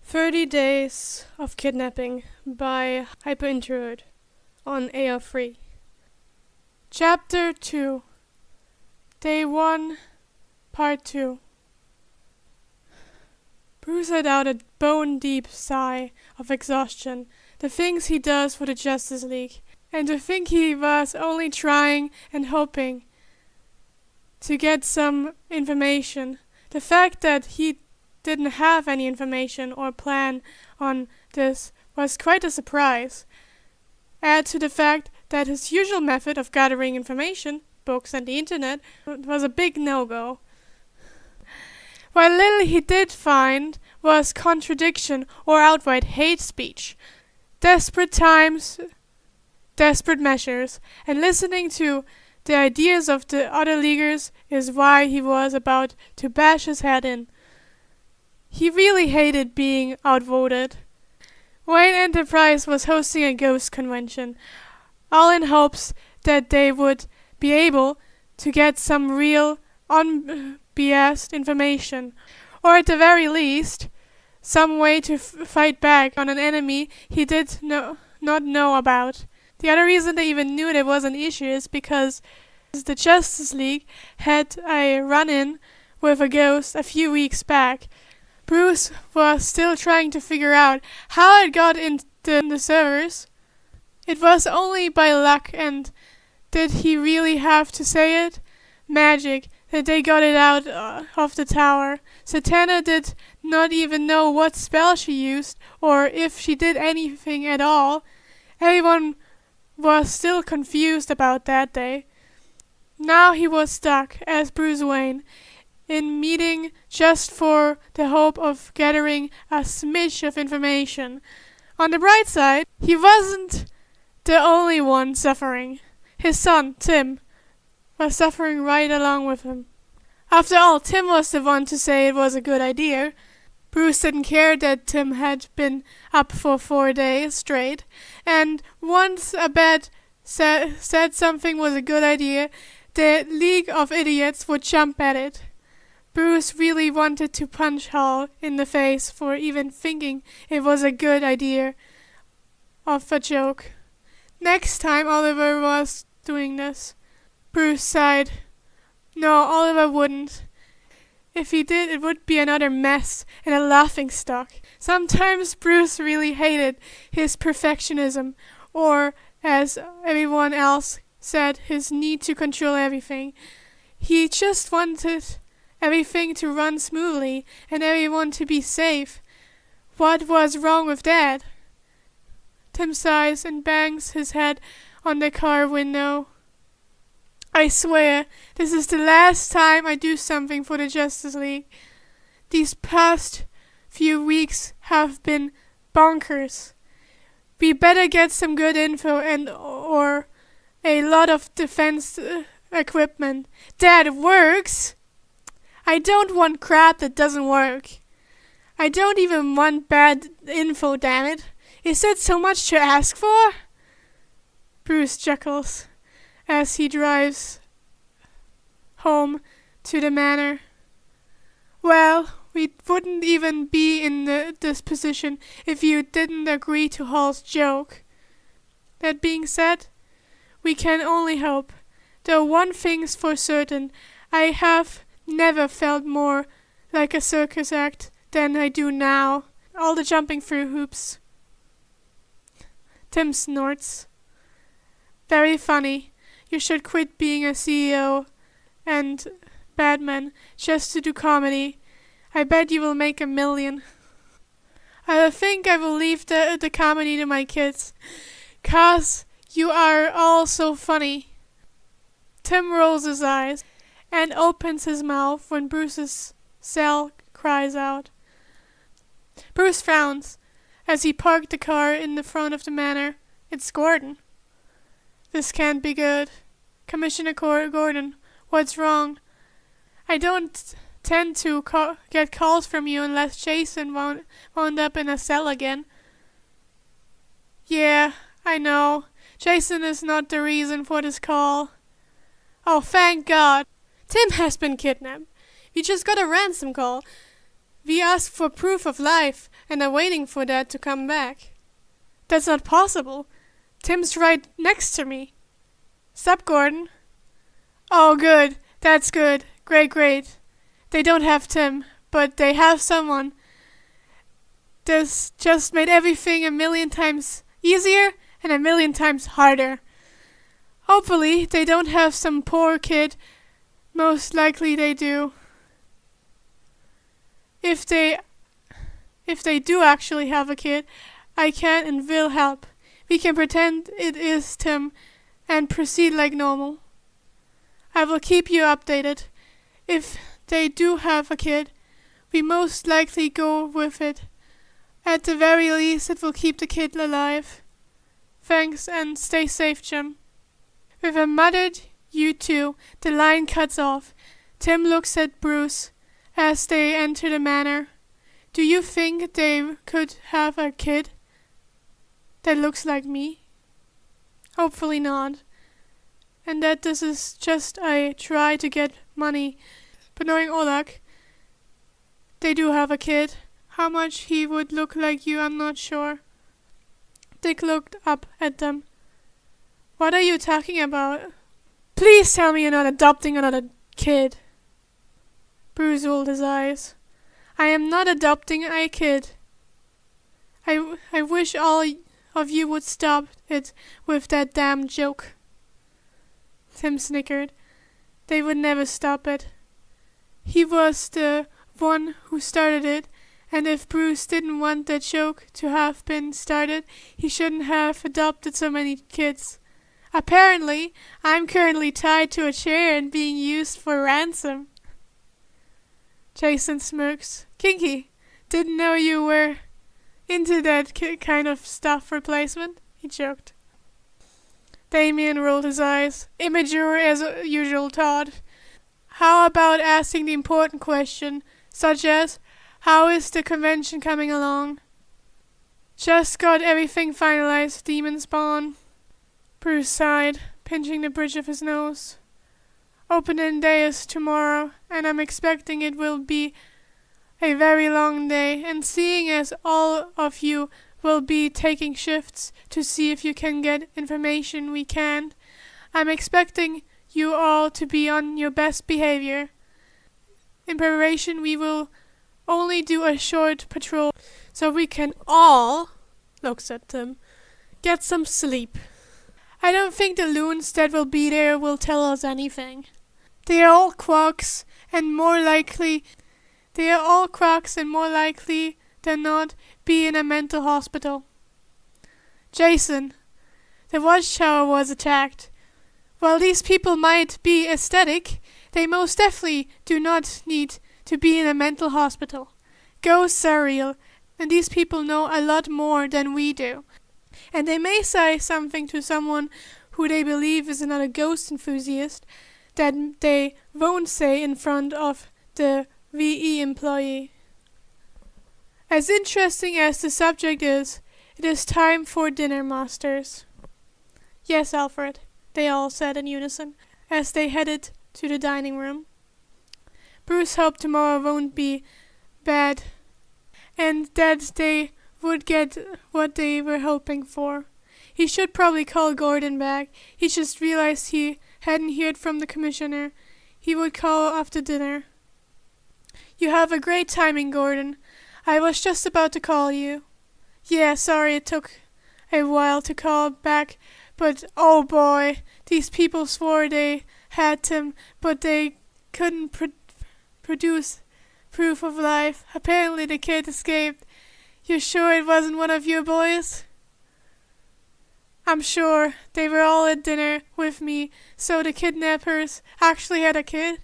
30 Days of Kidnapping by Hyperintrovert on AR3. Chapter 2 Day 1 Part 2. Bruce let out a bone-deep sigh of exhaustion. The things he does for the Justice League, and to think he was only trying and hoping to get some information. The fact that he didn't have any information or plan on this was quite a surprise. Add to the fact that his usual method of gathering information, books and the internet, was a big no-go. What little he did find was contradiction or outright hate speech. Desperate times, desperate measures, and listening to the ideas of the other leaguers is why he was about to bash his head in. He really hated being outvoted. Wayne Enterprise was hosting a ghost convention, all in hopes that they would be able to get some real, unbiased information, or at the very least, some way to fight back on an enemy he did not know about. The other reason they even knew there was an issue is because the Justice League had a run-in with a ghost a few weeks back. Bruce was still trying to figure out how it got into the servers. It was only by luck, and did he really have to say it? Magic that they got it out of the tower. Satana did not even know what spell she used, or if she did anything at all. Everyone was still confused about that day. Now he was stuck as Bruce Wayne in meeting just for the hope of gathering a smidge of information. On the bright side, he wasn't the only one suffering. His son, Tim, was suffering right along with him. After all, Tim was the one to say it was a good idea. Bruce didn't care that Tim had been up for 4 days straight, and once a bat said something was a good idea, the League of Idiots would jump at it. Bruce really wanted to punch Hall in the face for even thinking it was a good idea of a joke. Next time Oliver was doing this, Bruce sighed. No, Oliver wouldn't. If he did, it would be another mess and a laughingstock. Sometimes Bruce really hated his perfectionism, or, as everyone else said, his need to control everything. He just wanted everything to run smoothly and everyone to be safe. What was wrong with that? Tim sighs and bangs his head on the car window. I swear, this is the last time I do something for the Justice League. These past few weeks have been bonkers. We better get some good info or a lot of defense equipment. That works! I don't want crap that doesn't work. I don't even want bad info, damn it. Is that so much to ask for? Bruce chuckles as he drives home to the manor. Well, we wouldn't even be in this position if you didn't agree to Hall's joke. That being said, we can only hope. Though one thing's for certain, I have never felt more like a circus act than I do now. All the jumping through hoops. Tim snorts. Very funny. You should quit being a CEO and Batman just to do comedy. I bet you will make $1 million. I think I will leave the comedy to my kids, 'cause you are all so funny. Tim rolls his eyes and opens his mouth when Bruce's cell cries out. Bruce frowns as he parked the car in the front of the manor. It's Gordon. This can't be good. Commissioner Gordon, what's wrong? I don't tend to get calls from you unless Jason wound up in a cell again. Yeah, I know. Jason is not the reason for this call. Oh, thank God. Tim has been kidnapped. We just got a ransom call. We asked for proof of life and are waiting for that to come back. That's not possible. Tim's right next to me. Sup, Gordon? Oh, good. That's good. Great, great. They don't have Tim, but they have someone. This just made everything a million times easier and a million times harder. Hopefully, they don't have some poor kid. Most likely they do. If they do actually have a kid, I can and will help. We can pretend it is Tim and proceed like normal. I will keep you updated. If they do have a kid, we most likely go with it. At the very least, it will keep the kid alive. Thanks, and stay safe, Jim. With a muttered, "You too," the line cuts off. Tim looks at Bruce as they enter the manor. Do you think they could have a kid that looks like me? Hopefully not. And that this is just a try to get money. But knowing Olak, they do have a kid. How much he would look like you, I'm not sure. Dick looked up at them. What are you talking about? Please tell me you're not adopting another kid. Bruce rolled his eyes. I am not adopting a kid. I wish all of you would stop it with that damn joke. Tim snickered. They would never stop it. He was the one who started it, and if Bruce didn't want that joke to have been started, he shouldn't have adopted so many kids. Apparently, I'm currently tied to a chair and being used for ransom. Jason smirks. Kinky. Didn't know you were into that kind of stuff replacement, he joked. Damien rolled his eyes. Immature as usual, Todd. How about asking the important question, such as, how is the convention coming along? Just got everything finalized, Demon Spawn. Bruce sighed, pinching the bridge of his nose. Opening day is tomorrow, and I'm expecting it will be a very long day, and seeing as all of you will be taking shifts to see if you can get information we can't, I'm expecting you all to be on your best behavior. In preparation, we will only do a short patrol, so we can all, looks at them, get some sleep. I don't think the loons that will be there will tell us anything. They are all crocs, and more likely than not be in a mental hospital. Jason, the watchtower was attacked. While these people might be aesthetic, they most definitely do not need to be in a mental hospital. Ghosts are real, and these people know a lot more than we do. And they may say something to someone who they believe is another ghost enthusiast that they won't say in front of the VE employee. As interesting as the subject is, it is time for dinner, masters. Yes, Alfred, they all said in unison, as they headed to the dining room. Bruce hoped tomorrow won't be bad, and that they would get what they were hoping for. He should probably call Gordon back. He just realized he hadn't heard from the commissioner. He would call after dinner. You have a great timing, Gordon. I was just about to call you. Yeah, sorry it took a while to call back, but oh boy, these people swore they had him, but they couldn't produce proof of life. Apparently the kid escaped. You're sure it wasn't one of your boys? I'm sure. They were all at dinner with me, so the kidnappers actually had a kid?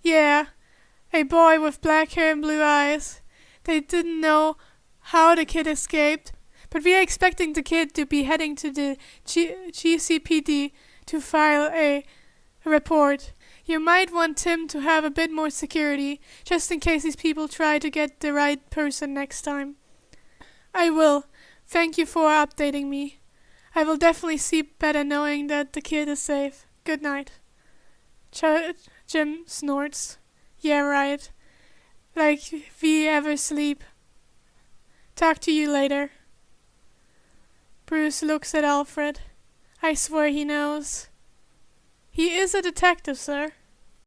Yeah, a boy with black hair and blue eyes. They didn't know how the kid escaped, but we are expecting the kid to be heading to the GCPD to file a report. You might want Tim to have a bit more security, just in case these people try to get the right person next time. I will. Thank you for updating me. I will definitely sleep better knowing that the kid is safe. Good night. Jim snorts. Yeah, right. like we ever sleep. Talk to you later. Bruce looks at Alfred. I swear he knows. He is a detective, sir.